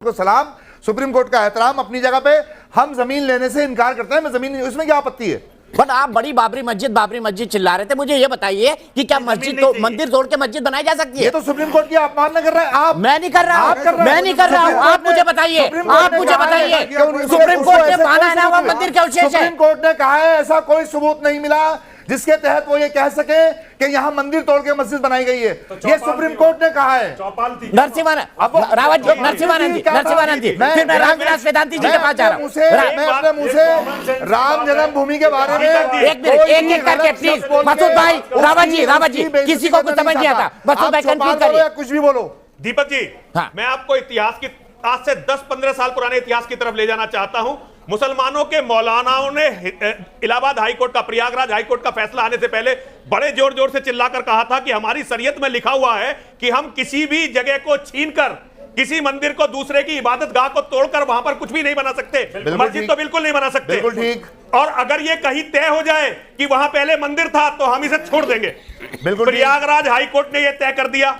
को सलाम, supreme court का एहतराम। अपनी जगह पे हम जमीन लेने से इनकार करते हैं, मैं जमीन, इसमें क्या आपत्ति है? बट आप बड़ी बाबरी मस्जिद चिल्ला रहे थे। मुझे ये बताइए कि क्या मस्जिद तो मंदिर तोड़ के मस्जिद बनाई जा सकती है? ये तो सुप्रीम कोर्ट की अपमानना कर रहे हैं आप। मैं नहीं कर रहा हूं, मैं नहीं कर रहा हूं। आप मुझे बताइए, आप मुझे बताइए, सुप्रीम कोर्ट ने माना है ना वो मंदिर क्या विशेष है? सुप्रीम कोर्ट ने कहा है ऐसा कोई सबूत नहीं मिला जिसके तहत वो ये कह सके कि यहाँ मंदिर तोड़ के मस्जिद बनाई गई है। ये सुप्रीम कोर्ट ने कहा है। नरसिम्हानंद जी, फिर मैं रामविलास वेदांती जी के पास जा रहा हूँ। मैं अपने मुंह से राम जन्मभूमि के बारे में एक मिनट, एक करके प्लीज। मसूद भाई, रावत जी, किसी को कुछ समझ नहीं आता। मसूद भाई कंक्लूड करिए। कुछ भी बोलो। दीपक जी, मैं आपको इतिहास की आज से 10-15 साल पुराने इतिहास की तरफ ले जाना चाहता हूं। मुसलमानों के मौलानाओं ने इलाहाबाद हाईकोर्ट का, प्रयागराज हाईकोर्ट का फैसला आने से पहले बड़े जोर जोर से चिल्लाकर कहा था कि हमारी शरीयत में लिखा हुआ है कि हम किसी भी जगह को छीनकर किसी मंदिर को, दूसरे की इबादत गाह को तोड़कर वहां पर कुछ भी नहीं बना सकते। मस्जिद तो बिल्कुल नहीं बना सकते। बिल्कुल ठीक। और अगर ये कहीं तय हो जाए कि वहां पहले मंदिर था तो हम इसे छोड़ देंगे। बिल्कुल। प्रयागराज हाईकोर्ट ने यह तय कर दिया।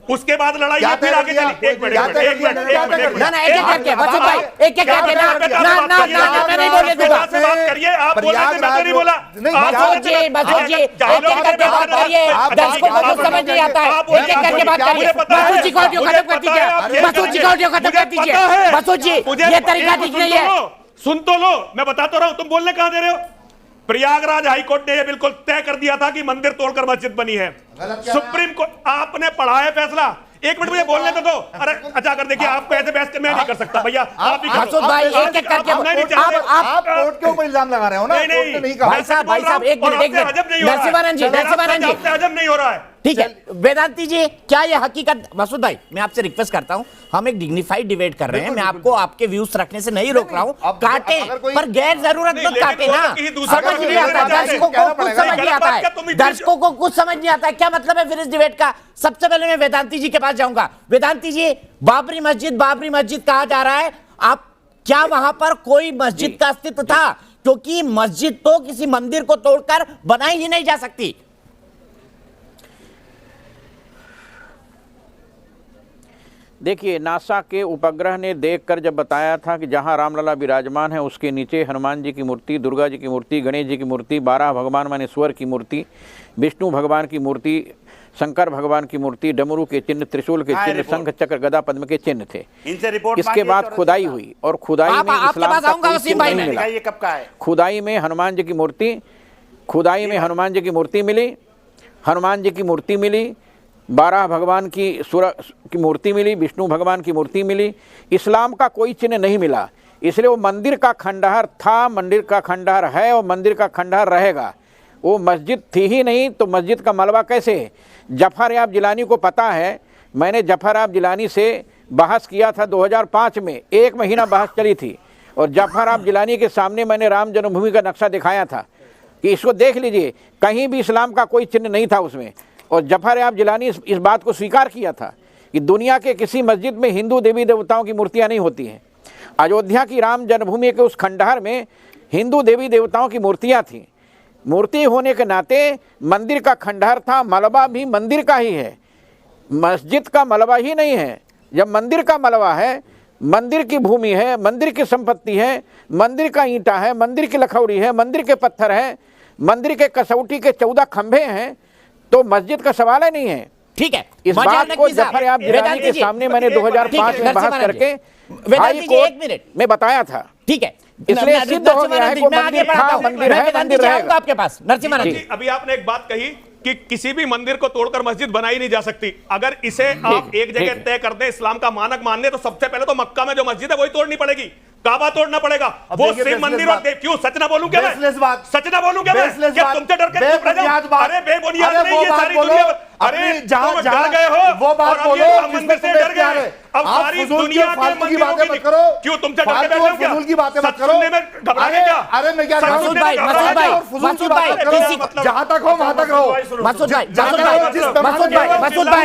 उसके बाद लड़ाई फिर आगे चली। एक मिनट, ना ना, एक करके मसूद भाई, एक करके ना मैं नहीं बोलने दूंगा। बात करिए, आप बोल रहे थे, मैं तो नहीं बोला। मसूद जी, एक करके बात करिए। दर्शकों को कुछ समझ नहीं आता है। एक करके बात करिए। मसूद जी को ऑडियो खत्म कर दीजिए। मसूद जी को ऑडियो खत्म कर दीजिए। मसूद जी, ये तरीका ठीक नहीं है। सुन तो लो, मैं बता तो रहा हूं, तुम बोलने कहां दे रहे हो? प्रयागराज हाईकोर्ट ने यह बिल्कुल तय कर दिया था कि मंदिर तोड़कर मस्जिद बनी है। सुप्रीम कोर्ट, आपने पढ़ा है फैसला। एक मिनट मुझे बोलने तो दो। अरे अच्छा, अगर देखिए आपको ऐसे बहस मैं नहीं कर सकता भैया, आप ही मसूद भाई, एक एक करके आप कोर्ट के ऊपर इल्जाम लगा रहे हो ना। नहीं, भाई साहब, एक मिनट। नरसिम्हानंद जी, हजम नहीं हो रहा है। ठीक है वेदांती जी, क्या ये हकीकत? मसूद भाई, मैं आपसे रिक्वेस्ट करता हूं, हम एक डिग्निफाइड डिबेट कर रहे हैं। मैं आपको आपके व्यूज रखने से नहीं रोक रहा हूं। काटे पर गैर जरूरत मत काटे ना। समझ नहीं आता, दर्शकों को कुछ समझ नहीं आता है। दर्शकों को कुछ समझ नहीं आता है। क्या मतलब है फिर इस डिबेट का? सबसे पहले मैं वेदांती जी के पास जाऊंगा। वेदांती जी, बाबरी मस्जिद कहा जा रहा है, आप क्या वहां पर कोई मस्जिद का अस्तित्व था? क्योंकि मस्जिद तो किसी मंदिर को तोड़कर बनाई ही नहीं जा सकती। देखिए, नासा के उपग्रह ने देखकर जब बताया था कि जहां रामलला विराजमान है उसके नीचे हनुमान जी की मूर्ति, दुर्गा जी की मूर्ति, गणेश जी की मूर्ति, 12 भगवान माने स्वर की मूर्ति, विष्णु भगवान की मूर्ति, शंकर भगवान की मूर्ति, डमरू के चिन्ह, त्रिशूल के चिन्ह, शंख चक्र गदा पद्म के चिन्ह थे। इसके बाद खुदाई हुई और खुदाई में इस्लाम का कोई चिन्ह नहीं मिला। ये कब का है? खुदाई में हनुमान जी की मूर्ति, खुदाई में हनुमान जी की मूर्ति मिली, हनुमान जी की मूर्ति मिली, 12 भगवान की सूर्य की मूर्ति मिली, विष्णु भगवान की मूर्ति मिली। इस्लाम का कोई चिन्ह नहीं मिला। इसलिए वो मंदिर का खंडहर था, मंदिर का खंडहर है और मंदिर का खंडहर रहेगा। वो मस्जिद थी ही नहीं तो मस्जिद का मलबा कैसे है? जफर याब जिलानी को पता है, मैंने जफर याब जिलानी से बहस किया था 2005 में, 1 महीना बहस चली थी। और जफर याब जिलानी के सामने मैंने राम जन्मभूमि का नक्शा दिखाया था कि इसको देख लीजिए, कहीं भी इस्लाम का कोई चिन्ह नहीं था उसमें। और जफर याब जिलानी इस बात को स्वीकार किया था कि दुनिया के किसी मस्जिद में हिंदू देवी देवताओं की मूर्तियां नहीं होती हैं। अयोध्या की राम जन्मभूमि के उस खंडहर में हिंदू देवी देवताओं की मूर्तियां थीं। मूर्ति होने के नाते मंदिर का खंडहर था, मलबा भी मंदिर का ही है, मस्जिद का मलबा ही नहीं है। जब मंदिर का मलबा है, मंदिर की भूमि है, मंदिर की संपत्ति है, मंदिर का ईंटा है, मंदिर की लखौड़ी है, मंदिर के पत्थर है, मंदिर के कसौटी के 14 खंभे हैं, तो मस्जिद का सवाल ही नहीं है। ठीक है, इस बात को जफर याब जिलानी के सामने मैंने 2005 में बहस करके वेदांती जी, 1 मिनट में बताया था। ठीक है, इसलिए सिद्ध हो गया है कि मंदिर था, मंदिर है, मंदिर रहेगा। आपके पास नरसिम्हानंद जी, अभी आपने एक बात कही कि किसी भी मंदिर को तोड़कर मस्जिद बनाई नहीं जा सकती। अगर इसे आप एक जगह तय कर दें, इस्लाम का मानक मानने, तो सबसे पहले तो मक्का में जो मस्जिद है वही तोड़नी पड़ेगी, काबा तोड़ना पड़ेगा। वो शिव मंदिर और क्यों सच ना बोलूं क्या मैं? सच ना बोलूं क्या मैं? क्या तुमसे डर के चुप रह जाऊं? अरे बेबुनियाद नहीं ये सारी दुनिया। अरे जहां डर गए हो वो बात बोलो, मंदिर से डर गए। अब सारी दुनिया के मंदिरों की करो, क्यों तुमसे डर के बैठे हो क्या? फजूल की बातें मत करो। सुनने में घबराए क्या? अरे मैं क्या मसूद भाई, मसूद भाई, जहां तक हो वहां तक रहो। मसूद भाई,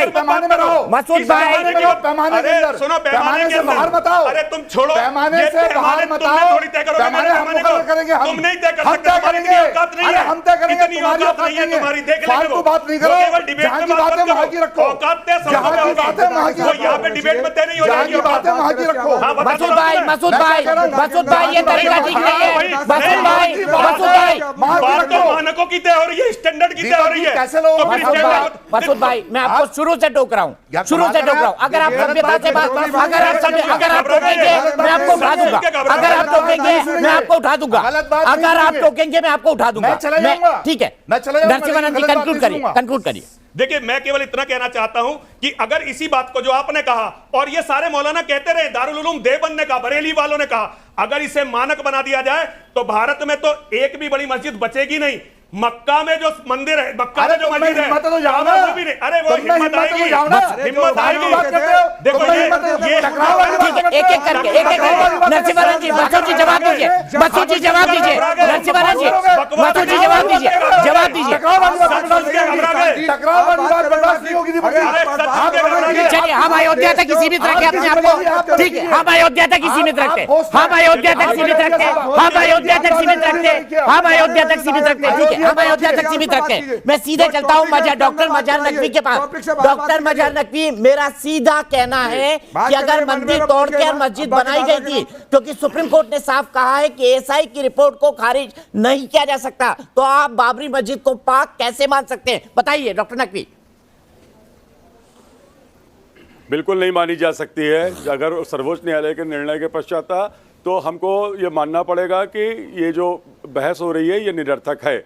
पैमाने में रहो, मसूद भाई, पैमाने के अंदर, सुनो पैमाने से बाहर मत आओ। अरे तुम छोड़ो, पैमाने से पैमाने तुमने थोड़ी तय करोगे, पैमाने हम मुकर्रर करेंगे, तुम नहीं तय कर हम सकते, तय तुम्हारी करेंगे, औकात नहीं अरे है, हम तय करेंगे, इतनी तुम्हारी औकात औकात नहीं है नहीं है, तुम्हारी, देख लेंगे फालतू वो। बात नहीं वो करो, केवल डिबेट जहाँ में की बात बात है करते वहाँ हो। की रखो, औकात तय सबको जहाँ की होगी। बात है वहाँ की वो रखो, यहाँ पे डिबेट में तय नहीं हो जहाँ जाएगी की बात है वहाँ की रखो। हाँ, बता दो मसूद भाई, ना। मसूद भाई, मसूद भाई, ये तरीका ठीक नहीं है। मसूद भाई, मसूद भाई, बात तो मानकों की तय हो रही है, स्टैंडर्ड की तय हो रही है। कैसे लोग- तो फिर मसूद भाई, स्टैंडर्ड- मसूद भाई, मैं आपको शुरू से टोक रहा हूँ, यार, शुरू से टोक रहा हूँ। अगर आप सभ्यता से बात, अगर आप टोकेंगे मैं आपको उठा दूंगा, अगर आप टोकेंगे मैं आपको उठा दूंगा, गलत बात नहीं अगर आप करेंगे। टोकेंगे मैं आपको उठा दूंगा। मैं चला जाऊंगा। ठीक है, मैं चला जाऊंगा, नरसिम्हानंद जी गलत बात कंक्लूड नहीं करिए, सुनूंगा। कंक्लूड करिए। देखिए, मैं केवल इतना कहना चाहता हूं कि अगर इसी बात को जो आपने कहा और ये सारे मौलाना कहते रहे, दारुल उलूम देवबंद ने कहा, बरेली वालों ने कहा, अगर इसे मानक बना दिया जाए तो भारत में तो एक भी बड़ी मस्जिद बचेगी नहीं। मक्का में जो मंदिर है, मक्का में जो मस्जिद है, हिम्मत तो जाओ ना। वो भी नहीं। अरे वो हिम्मत आएगी, हिम्मत आएगी। देखो ये टकराव वाली बात ठीक है, एक एक करके, एक एक करके। नरसिम्हानंद जी, मसूद जी जवाब दीजिए, मसूद जी जवाब दीजिए, नरसिम्हानंद जी, मसूद जी जवाब दीजिए, जवाब दीजिए। टकराव वाली बात बर्दाश्त नहीं होगी दीपक। चलिए, हम अयोध्या तक सीमित रखें अपने आप को। ठीक है, हम अयोध्या तक सीमित रखते हैं, हम अयोध्या तक सीमित रखते हैं, हम अयोध्या तक सीमित रखते हैं, हम अयोध्या तक सीमित रखते हैं। ठीक है, हम अयोध्या तक सीमित रखते हैं। मैं सीधे चलता हूँ डॉक्टर मजार नकवी के पास। डॉक्टर मजार नकवी, मेरा सीधा कहना है कि अगर मंदिर तोड़ कर मस्जिद बनाई गई थी, क्योंकि सुप्रीम कोर्ट ने साफ कहा है कि एसआई की रिपोर्ट को खारिज नहीं किया जा सकता, तो आप बाबरी मस्जिद को पाक कैसे मान सकते हैं? बताइए डॉक्टर नकवी। बिल्कुल नहीं मानी जा सकती है। अगर सर्वोच्च न्यायालय के निर्णय के पश्चात तो हमको ये मानना पड़ेगा कि ये जो बहस हो रही है ये निरर्थक है।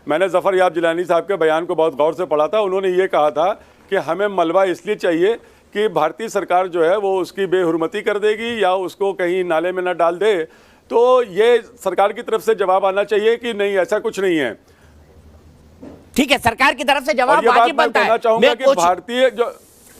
मैंने जफर याब जिलानी साहब के बयान को बहुत गौर से पढ़ा था। उन्होंने ये कहा था कि हमें मलबा इसलिए चाहिए कि भारतीय सरकार जो है वो उसकी बेहुरमती कर देगी या उसको कहीं नाले में न डाल दे। तो ये सरकार की तरफ से जवाब आना चाहिए कि नहीं, ऐसा कुछ नहीं है। ठीक है, सरकार की तरफ से और जवाब ये बात वाजिब मैं बनता कहना है। चाहूंगा कि भारतीय जो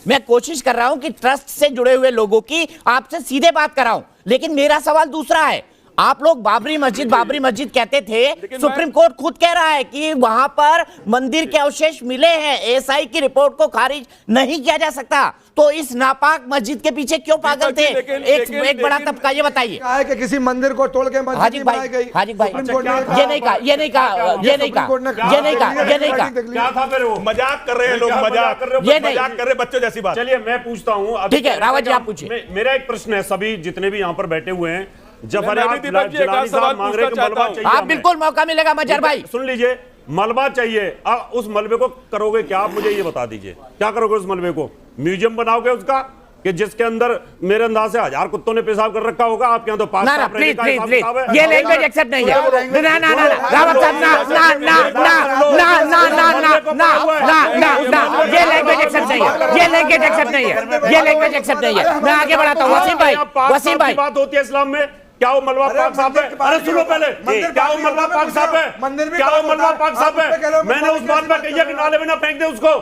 मैं कोशिश कर रहा हूं कि ट्रस्ट से जुड़े हुए लोगों की आपसे सीधे बात कराऊं, लेकिन मेरा सवाल दूसरा है। आप लोग बाबरी मस्जिद कहते थे, सुप्रीम कोर्ट खुद कह रहा है कि वहां पर मंदिर के अवशेष मिले हैं, एसआई की रिपोर्ट को खारिज नहीं किया जा सकता। तो इस नापाक मस्जिद के पीछे क्यों पागल थे एक बड़ा तबका? ये बताइए। कहा है कि किसी मंदिर को तोड़ के मस्जिद हाजिक बनाई भाई, गई। हाजिक भाई, सुप्रीम कोर्ट ने कहा- ये नहीं कहा, ये नहीं कहा, ये नहीं कहा, ये नहीं कहा, ये नहीं कहा। क्या था फिर वो? मजाक कर रहे हैं लोग, मजाक कर रहे ये हो, नहीं। मजाक कर रहे हैं, बच्चों जैसी बात। चलिए मैं पूछता हूँ। ठीक है, रावत जी आप पूछिए। मेरा एक प्रश्न है, सभी जितने भी यहाँ पर बैठे हुए हैं, जफर मैं भी दीपक जी एक आध सवाल मांग रहे हैं कि पूछना मलबा चाहता चाहिए आप हमें। बिल्कुल मौका मिलेगा मजहर भाई। सुन लीजिए, मलबा चाहिए। उस मलबे को करोगे क्या? आप मुझे ये बता दीजिए, क्या करोगे उस मलबे को? म्यूजियम बनाओगे उसका कि जिसके अंदर मेरे अंदाज से 1000 कुत्तों ने पेशाब कर रखा होगा? आपके यहाँ तो पांच ना ना, प्लीज प्लीज प्लीज, ये लैंग्वेज एक्सेप्ट नहीं है। ना ना ना रावत साहब, ना ना ना ना ना ना ना ना ना ना ना, ये लैंग्वेज एक्सेप्ट नहीं है, ये लैंग्वेज एक्सेप्ट नहीं है, ये लैंग्वेज एक्सेप्ट नहीं है। मैं आगे बढ़ाता हूँ। वसीम भाई, वसीम भाई, बात होती है इस्लाम में, क्या वो मलबा पाक साहब है? अरे सुनो पहले, क्या वो मलबा पाक साहब है? क्या वो मलबा पाक साहब है? मैंने उस बात पे कही है कि नाले में ना फेंक दे उसको।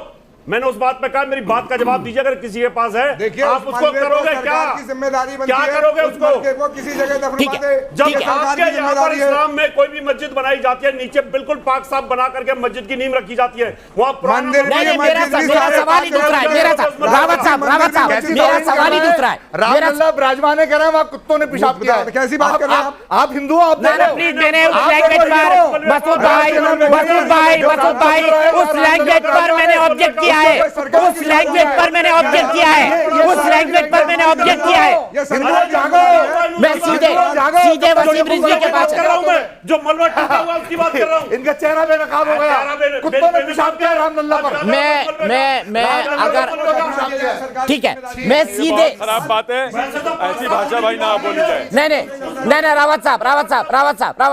मैंने उस बात पे कहा, मेरी बात का जवाब दीजिए। अगर किसी के पास है, आप उसको करोगे क्या? जिम्मेदारी बनती क्या है करोगे उस उसको? मलबे को किसी जगह दफनवा दे। जब ठीक है। आपके यहाँ पर इस्लाम में कोई भी मस्जिद बनाई जाती है, नीचे बिल्कुल पाक साफ बना करके मस्जिद की नींव रखी जाती है। वहाँ मंदिर नहीं नहीं, मेरा सवाल ही दूसरा है। मेरा रावत साहब, मेरा सवाल ही दूसरा है। रामलला ब्राजमाने कह रहे हैं वहाँ कुत्तों ने पेशाब किया है। कैसी बात कर रहे हैं आप हिंदू हो? आप ना ना, प्लीज, मैंने उस लैंग्वेज पर मसूद भाई, उस लैंग्वेज पर मैंने ऑब्जेक्ट किया है, उस लैंग्वेज पर मैंने ऑब्जेक्ट किया है, उस लैंग्वेज पर मैंने ऑब्जेक्ट किया है। मैं सीधे वसीम रिजवी के पास कर रहा हूँ। मैं जो मलबा टूटा हुआ उसकी बात कर रहा हूँ। इनका चेहरा बेनकाब हो गया। कुत्तों ने पेशाब किया है रामलला पर। मैं अगर ठीक है, मैं सीधे खराब बात है, ऐसी भाषा भाई ना बोली जाए। नहीं, रावत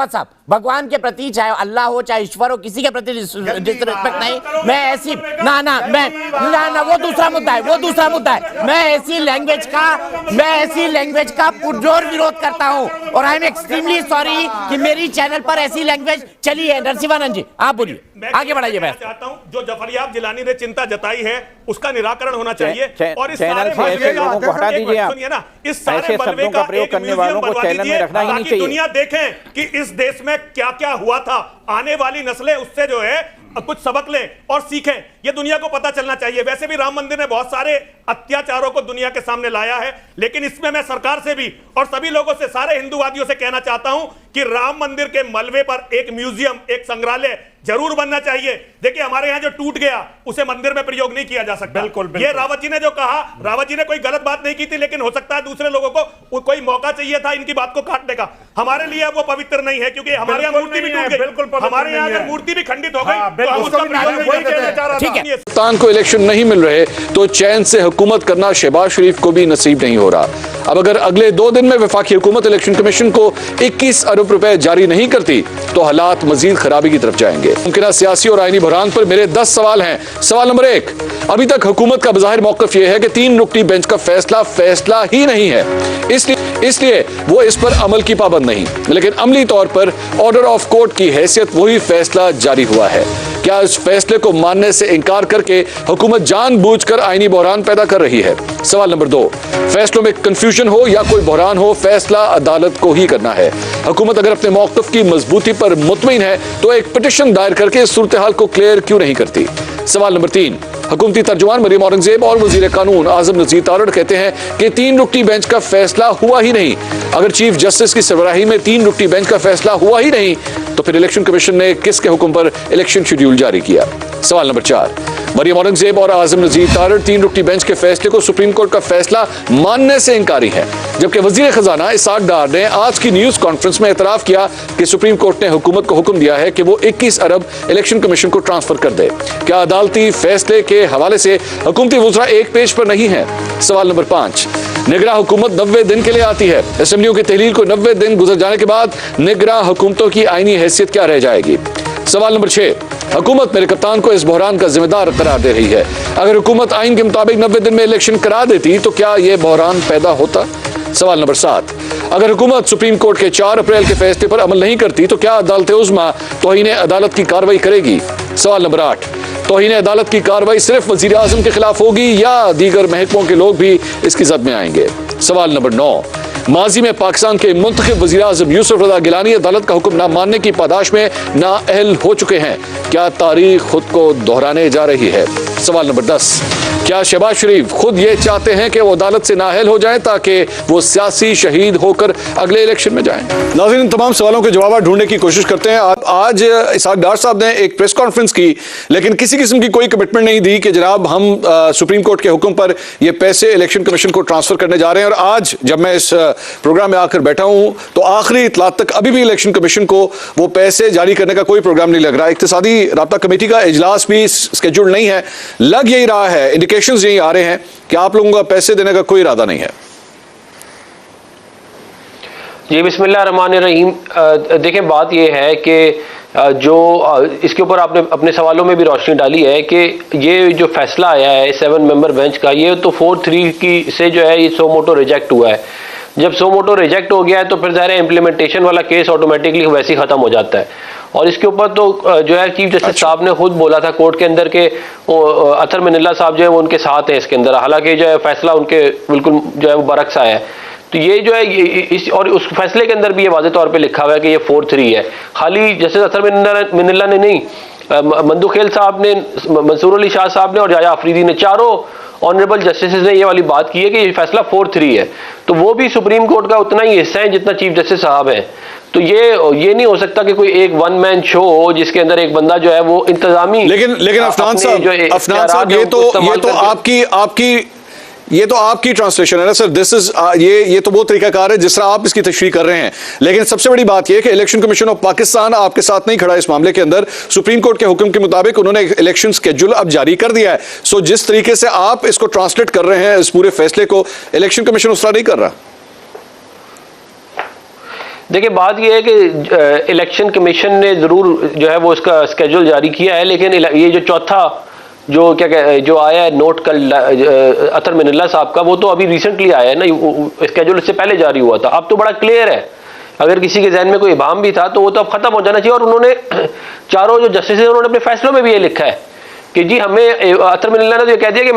साहब, भगवान के प्रति, चाहे अल्लाह हो चाहे ईश्वर हो, किसी के प्रति डिसरिस्पेक्ट नहीं। मैं ऐसी ना वो दूसरा मुद्दा है। मैं ऐसी लैंग्वेज का पुरजोर विरोध करता हूं, और आई एम एक्सट्रीमली सॉरी कि मेरी चैनल पर ऐसी लैंग्वेज चली है। नरसिम्हानंद जी आप बोलिए, आगे बढ़ाइए। मैं चाहता हूं जो जफरयाब जिलानी ने चिंता जताई है उसका निराकरण होना चाहिए। और इस चैनल सारे से ऐसे लोगों को हटा दीजिए आप। सुनिए ना, इस सारे ऐसे मलबे शब्दों का का प्रयोग एक करने म्यूजियम वालों को बनवा चैनल में दीजिए, रखना ही नहीं ताकि चाहिए। दुनिया देखें कि इस देश में क्या क्या हुआ था। आने वाली नस्लें उससे जो है कुछ सबक लें और सीखें, ये दुनिया को पता चलना चाहिए। वैसे भी राम मंदिर ने बहुत सारे अत्याचारों को दुनिया के सामने लाया है, लेकिन इसमें मैं सरकार से भी और सभी लोगों से, सारे हिंदूवादियों से कहना चाहता हूं कि राम मंदिर के मलबे पर एक म्यूजियम, एक संग्रहालय जरूर बनना चाहिए। देखिए, हमारे यहां जो टूट गया उसे मंदिर में प्रयोग नहीं किया जा सकता। बिल्कुल, बिल्कुल। ये रावत जी ने जो कहा, रावत जी ने कोई गलत बात नहीं की थी, लेकिन हो सकता है दूसरे लोगों को कोई मौका चाहिए था इनकी बात को काटने का। हमारे लिए वो पवित्र नहीं है, क्योंकि हमारे यहाँ मूर्ति भी टूट गई। बिल्कुल, हमारे यहाँ अगर मूर्ति भी खंडित हो गई तो हम उसका प्रयोग नहीं वही कर कहना चाह रहा सकते। था। ठीक है, पाकिस्तान को इलेक्शन नहीं मिल रहे तो चैन से हुकूमत करना शहबाज शरीफ को भी नसीब नहीं हो रहा। अब अगर अगले 2 दिन में वफाकी हुकूमत इलेक्शन कमीशन को 21 अरब रुपए जारी नहीं करती तो हालात मजीद खराबी की तरफ जाएंगे। मुमकिन सियासी और आईनी बहरान पर मेरे 10 सवाल हैं। सवाल नंबर 1, अभी तक हुकूमत का बज़ाहिर मौक़िफ़ यह है कि 3 रुकनी बेंच का फैसला ही नहीं है, इसलिए वो इस पर अमल की पाबंद नहीं, लेकिन अमली तौर पर ऑर्डर ऑफ कोर्ट की हैसियत वही फैसला जारी हुआ है। क्या इस फैसले को मानने से इनकार करके हुकूमत जानबूझकर आईनी बहरान पैदा कर रही है? सवाल नंबर 2, फैसलों में कंफ्यूजन हो या कोई बहरान हो, फैसला अदालत को ही करना है। हुकूमत अगर अपने मौक़िफ़ की मजबूती पर मुतमईन है तो एक पिटिशन दायर करके इस सूरत हाल को क्लियर क्यों नहीं करती? सवाल नंबर 3, हुकूमती तर्जुमान मरियम औरंगजेब और वजीर कानून आज़म नज़ीर तारड़ कहते हैं कि 3 रुकनी बेंच का फैसला हुआ ही नहीं। अगर चीफ जस्टिस की सरबराही में 3 रुकनी बेंच का फैसला हुआ ही नहीं तो फिर इलेक्शन कमीशन ने किसके हुक्म पर इलेक्शन शेड्यूल जारी किया? सवाल नंबर 4, मरियम औरंगजेब और आज़म नज़ीर तारड़ 3 रुकनी बेंच के फैसले को सुप्रीम कोर्ट का फैसला मानने से इंकारी है, जबकि वजीर खजाना इसाक डार ने आज की न्यूज कॉन्फ्रेंस में एतराफ किया कि सुप्रीम कोर्ट ने हुकूमत को हुक्म दिया है कि वो 21 अरब इलेक्शन कमीशन को ट्रांसफर कर दे। क्या अदालती फैसले के हवाले से हुकूमती वज़रा एक पेज पर नहीं है? सवाल नंबर 5, निगरां हुकूमत 90 दिन के लिए आती है। असेंबलियों की तहलील को 90 दिन गुजर जाने के बाद निगरां हुकूमतों की आईनी हैसियत क्या रह जाएगी? सवाल नंबर 6, हुकूमत मेरे कप्तान को इस बहरान का जिम्मेदार करार दे रही है। अगर हुकूमत आइन के मुताबिक 90 दिन में इलेक्शन करा देती तो क्या यह बहरान पैदा होता? सवाल नंबर 7, अगर हुकूमत सुप्रीम कोर्ट के 4 अप्रैल के फैसले पर अमल नहीं करती तो क्या अदालत उज़्मा तौहीन अदालत की कार्रवाई करेगी? सवाल नंबर 8, तौहीन अदालत की कार्रवाई सिर्फ वजीर आज़म के खिलाफ होगी या दीगर महकमों के लोग भी इसकी जद में आएंगे? सवाल नंबर 9, माजी में पाकिस्तान के मुंतखब वज़ीर आज़म यूसुफ रज़ा गिलानी अदालत का हुक्म न मानने की पादाश में नाअहल हो चुके हैं। क्या तारीख खुद को दोहराने जा रही है? सवाल नंबर 10, क्या शहबाज शरीफ खुद ये चाहते हैं कि वो अदालत से नाअहल हो जाएं ताकि वो सियासी शहीद होकर अगले इलेक्शन में जाएं? नाज़रीन, तमाम सवालों के जवाब ढूंढने की कोशिश करते हैं। आज इसाक डार साहब ने एक प्रेस कॉन्फ्रेंस की, लेकिन किसी किस्म की कोई कमिटमेंट नहीं दी कि जनाब हम सुप्रीम कोर्ट के हुक्म पर ये पैसे इलेक्शन कमीशन को ट्रांसफर करने जा रहे हैं। और आज जब मैं इस प्रोग्राम में आकर बैठा हूं तो आखिरी इतलात तक अभी भी इलेक्शन कमीशन को वो पैसे जारी करने का कोई प्रोग्राम नहीं लग रहा। इक्तिसादी राब्ता कमेटी का इजलास भी स्केड्यूल नहीं है। लग यही रहा है, इंडिकेशंस यही आ रहे हैं कि आप लोगों का पैसे देने का कोई इरादा नहीं है। जी, बिस्मिल्लाह रहमान रहीम। देखें, बात यह है कि जो इसके ऊपर आपने अपने सवालों में भी रोशनी डाली है कि ये जो फैसला आया है 7 मेंबर बेंच का, ये तो 4-3 की से जो है ये सो मोटो रिजेक्ट हुआ है। जब सो मोटो रिजेक्ट हो गया है तो फिर ज़ाहिर है इम्प्लीमेंटेशन वाला केस ऑटोमेटिकली वैसे ही ख़त्म हो जाता है। और इसके ऊपर तो जो है चीफ जस्टिस साहब ने खुद बोला था कोर्ट के अंदर के अतर मिनल्ला साहब जो है वो उनके साथ हैं इसके अंदर, हालांकि जो है फैसला उनके बिल्कुल जो है वो बरक्स आया है। तो ये जो है इस और उस फैसले के अंदर भी ये वाज़े तौर पे लिखा हुआ है कि ये 4-3 है। खाली जस्टिस अतर मिनल्ला ने नहीं, मंदुखेल साहब ने, मंसूर अली शाह साहब ने और याया अफरीदी ने, चारों ऑनरेबल जस्टिस ने ये वाली बात की है कि ये फैसला 4-3 है। तो वो भी सुप्रीम कोर्ट का उतना ही हिस्सा है जितना चीफ जस्टिस साहब हैं। तो ये नहीं हो सकता कि कोई एक 1 मैन शो हो जिसके अंदर एक बंदा जो है वो इंतजामी। लेकिन अफनान साहब ये तो आपकी ट्रांसलेशन है ना सर। दिस इज ये तो वो तरीकाकार है जिस तरह आप इसकी तशरीह कर रहे हैं। लेकिन सबसे बड़ी बात यह है कि इलेक्शन कमीशन ऑफ पाकिस्तान आपके साथ नहीं खड़ा इस मामले के अंदर। सुप्रीम कोर्ट के हुक्म के मुताबिक उन्होंने इलेक्शन स्केड्यूल अब जारी कर दिया है। सो जिस तरीके से आप इसको ट्रांसलेट कर रहे हैं इस पूरे फैसले को, इलेक्शन कमीशन उस तरह नहीं कर रहा। देखिए, बात यह है कि इलेक्शन कमीशन ने जरूर जो है वो इसका स्केड्यूल जारी किया है, लेकिन ये जो चौथा जो जो आया है नोट कल अतर मिनल्ला साहब का, वो तो अभी रिसेंटली आया है ना, स्केड्यूल इससे पहले जारी हुआ था। अब तो बड़ा क्लियर है, अगर किसी के जहन में कोई इबाम भी था तो वो तो अब खत्म हो जाना चाहिए। और उन्होंने चारों जो जस्टिस हैं उन्होंने अपने फैसलों में भी ये लिखा है कि जी हमें, अतर मिनल्ला ने तो ये कह दिया कि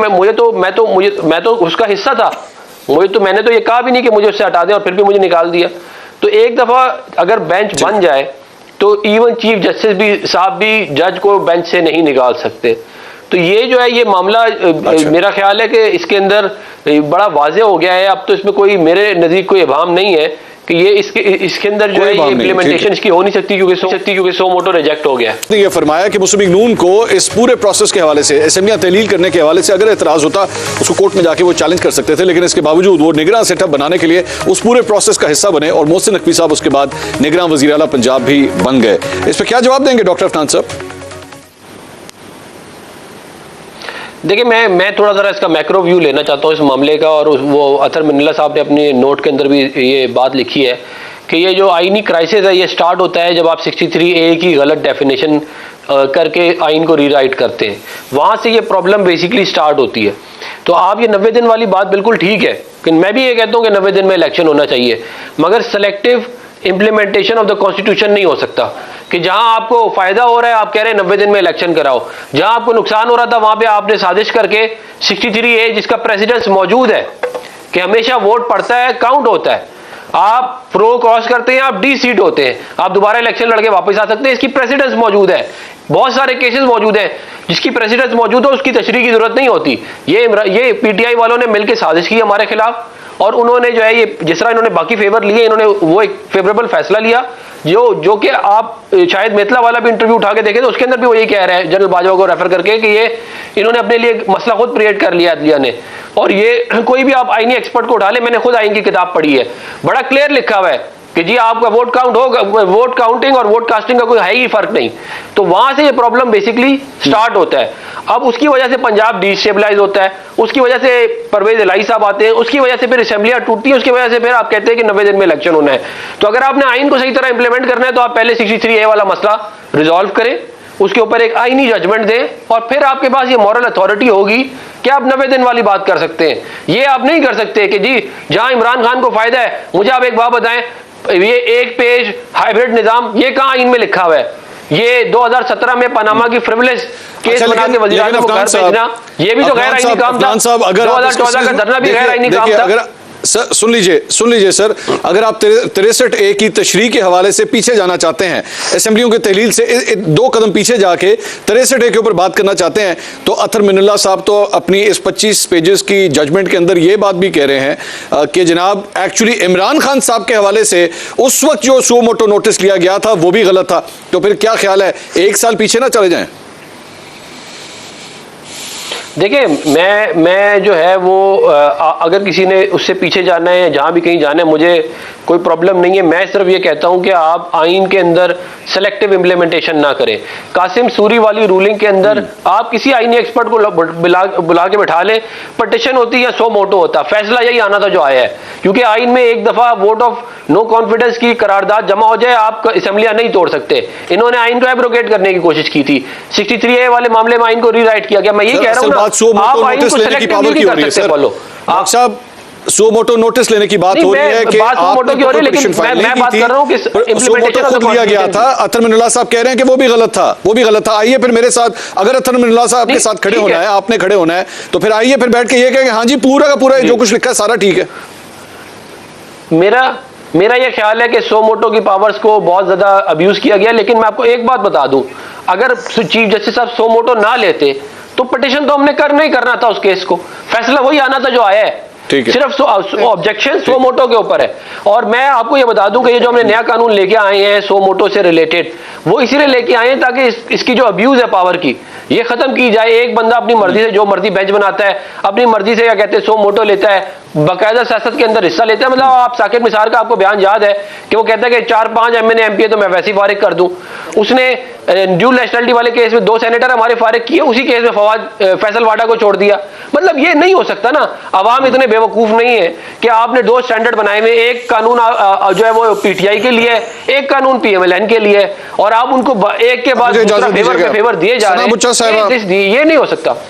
मैं तो उसका हिस्सा था, मैंने तो ये कहा भी नहीं कि मुझे उससे हटा दें और फिर भी मुझे निकाल दिया। तो एक दफा अगर बेंच बन जाए तो इवन चीफ जस्टिस भी साहब भी जज को बेंच से नहीं निकाल सकते। तो ये जो है ये मामला मेरा ख्याल है कि इसके अंदर बड़ा वाज़े हो गया है। अब तो इसमें कोई मेरे नज़दीक कोई इबाम नहीं है कि ये इसके अंदर जो है ये इम्प्लीमेंटेशन इसकी हो नहीं सकती क्योंकि सो मोटो रिजेक्ट हो गया है। ये फरमाया कि मुस्लिम लीग नून को इस पूरे प्रोसेस के हवाले से असेंबलियां तहलील करने के हवाले से अगर एतराज होता उसको कोर्ट में जाके वो चैलेंज कर सकते थे, लेकिन इसके बावजूद वो निगरान सेटअप बनाने के लिए उस पूरे प्रोसेस का हिस्सा बने और मोहसिन नकवी साहब उसके बाद निगरान वज़ीर आला पंजाब भी बन गए। इस पर क्या जवाब देंगे डॉक्टर अफनान साहब? देखिए मैं थोड़ा ज़रा इसका मैक्रो व्यू लेना चाहता हूँ इस मामले का, और वो अतर मिनल्ला साहब ने अपने नोट के अंदर भी ये बात लिखी है कि ये जो आईनी क्राइसिस है ये स्टार्ट होता है जब आप 63A की गलत डेफिनेशन करके आइन को रीराइट करते हैं, वहाँ से ये प्रॉब्लम बेसिकली स्टार्ट होती है। तो आप ये 90 दिन वाली बात बिल्कुल ठीक है कि मैं भी ये कहता हूँ कि 90 दिन में इलेक्शन होना चाहिए, मगर selective implementation of the constitution नहीं हो सकता कि जहां आपको फायदा हो रहा है आप कह रहे हैं 90 दिन में इलेक्शन कराओ, जहां आपको नुकसान हो रहा था वहां पे आपने साजिश करके 63A जिसका प्रेसिडेंस मौजूद है कि हमेशा वोट पड़ता है, काउंट होता है, आप प्रो क्रॉस करते हैं, आप डी सीट होते हैं, आप दोबारा इलेक्शन लड़के वापस आ सकते हैं, इसकी प्रेसिडेंस मौजूद है। बहुत सारे केसेस मौजूद हैं जिसकी प्रेसिडेंस मौजूद है, उसकी तशरीह की जरूरत नहीं होती। ये पीटीआई वालों ने मिलकर साजिश की हमारे खिलाफ, और उन्होंने जो है ये जिस तरह इन्होंने बाकी फेवर लिए, इन्होंने वो एक फेवरेबल फैसला लिया जो कि आप शायद मेतला वाला भी इंटरव्यू उठा के देखे तो उसके अंदर भी वो यही कह रहे हैं जनरल बाजवा को रेफर करके कि ये इन्होंने अपने लिए मसला खुद क्रिएट कर लिया अदलिया ने। और ये कोई भी आप आईनी एक्सपर्ट को उठा ले, मैंने खुद आईन की किताब पढ़ी है, बड़ा क्लियर लिखा हुआ है कि जी आपका वोट काउंट होगा, वोट काउंटिंग और वोट कास्टिंग का कोई है ही फर्क नहीं। तो वहां से ये प्रॉब्लम बेसिकली स्टार्ट होता है। अब उसकी वजह से पंजाब डिस्टेबलाइज होता है, उसकी वजह से परवेज इलाही साहब आते हैं, उसकी वजह से फिर असेंबलियां टूटती है, उसकी वजह से फिर आप कहते हैं कि 90 दिन में इलेक्शन होना है। तो अगर आपने आइन को सही तरह इंप्लीमेंट करना है तो आप पहले 63A वाला मसला रिजॉल्व करें, उसके ऊपर एक आईनी जजमेंट दें, और फिर आपके पास ये मॉरल अथॉरिटी होगी कि आप 90 दिन वाली बात कर सकते हैं। ये आप नहीं कर सकते कि जी जहां इमरान खान को फायदा है, मुझे आप एक बात बताएं, ये एक पेज हाइब्रिड निजाम ये कहां आइन में लिखा हुआ है? ये 2017 में पनामा की फ्रिवलेस केस बना के वज़ीर आज़म को घर भेजना, ये भी तो गैर आईनी काम था। 2014 का धरना भी गैर आईनी काम था। सर सुन लीजिए सर, अगर आप 63A की तशरीह के हवाले से पीछे जाना चाहते हैं, असेंबलियों के तहलील से 2 कदम पीछे जाके 63A के ऊपर बात करना चाहते हैं, तो अतर मिनल्ला साहब तो अपनी इस 25 पेजेस की जजमेंट के अंदर ये बात भी कह रहे हैं कि जनाब एक्चुअली इमरान खान साहब के हवाले से उस वक्त जो सो मोटो नोटिस लिया गया था वो भी गलत था। तो फिर क्या ख्याल है, 1 साल पीछे ना चले जाएं? देखिए मैं जो है वो अगर किसी ने उससे पीछे जाना है, जहाँ भी कहीं जाना है, मुझे कोई प्रॉब्लम नहीं है। मैं सिर्फ ये कहता हूँ कि आप आइन के अंदर सेलेक्टिव इम्प्लीमेंटेशन ना करें। कासिम सूरी वाली रूलिंग के अंदर आप किसी आईनी एक्सपर्ट को बुला के बैठा लें, पटिशन होती या सो मोटो होता, फैसला यही आना था जो आया है, क्योंकि आइन में एक दफा वोट ऑफ नो कॉन्फिडेंस की करारदाद जमा हो जाए आप असेंबलियां नहीं तोड़ सकते। इन्होंने आइन को एब्रोगेट करने की कोशिश की थी, 63A वाले मामले में आइन को रीराइट किया गया। मैं ये कह रहा हूँ ना, आप आइन को सेलेक्टिव नहीं कर सकते। फॉलो आप साहब सो मोटो नोटिस लेने की बात हो रही है कि मोटो की हो रही है, लेकिन मैं बात कर रहा हूं कि इम्प्लीमेंटेशन खुद लिया गया था। अतर मिनल्ला साहब कह रहे हैं कि वो भी गलत था, आइए फिर मेरे साथ, अगर अतर मिनल्ला साहब के साथ खड़े होना है, आपने खड़े होना है, तो फिर आइए फिर बैठ के ये कहेंगे हाँ जी पूरा का पूरा जो कुछ लिखा है सारा ठीक है। मेरा यह ख्याल है कि सो मोटो की पावर्स को बहुत ज्यादा अब्यूज किया गया। लेकिन मैं आपको एक बात बता दूं, अगर चीफ जस्टिस साहब सो मोटो ना लेते तो पिटीशन तो हमने नहीं करना था, उस केस को फैसला वही आना था जो आया है, सिर्फ ऑब्जेक्शन सो मोटो के ऊपर है। और मैं आपको ये बता दूं कि ये जो हमने नया कानून लेके आए हैं सो मोटो से रिलेटेड, वो इसीलिए लेके आए हैं ताकि इसकी जो अब्यूज है पावर की ये खत्म की जाए। एक बंदा अपनी मर्जी से जो मर्जी बेंच बनाता है, अपनी मर्जी से क्या कहते हैं सो मोटो लेता है, बाकायदा सियासत के अंदर हिस्सा लेता है। मतलब आप साकिब निसार का आपको बयान याद है कि वो कहता है कि 4-5 MNA MP तो मैं वैसे ही फारिग कर दूं। उसने ड्यूल नेशनलिटी वाले केस में 2 सेनेटर हमारे फारिग किए, उसी केस में फवाद फैसल वाडा को छोड़ दिया। मतलब ये नहीं हो सकता ना, अवाम इतने बेवकूफ नहीं है कि आपने 2 स्टैंडर्ड बनाए हुए, एक कानून जो है वो PTI के लिए, एक कानून PMLN के लिए, और आप उनको एक के बाद दूसरा फेवर दिए जा रहे हैं। ये नहीं हो सकता।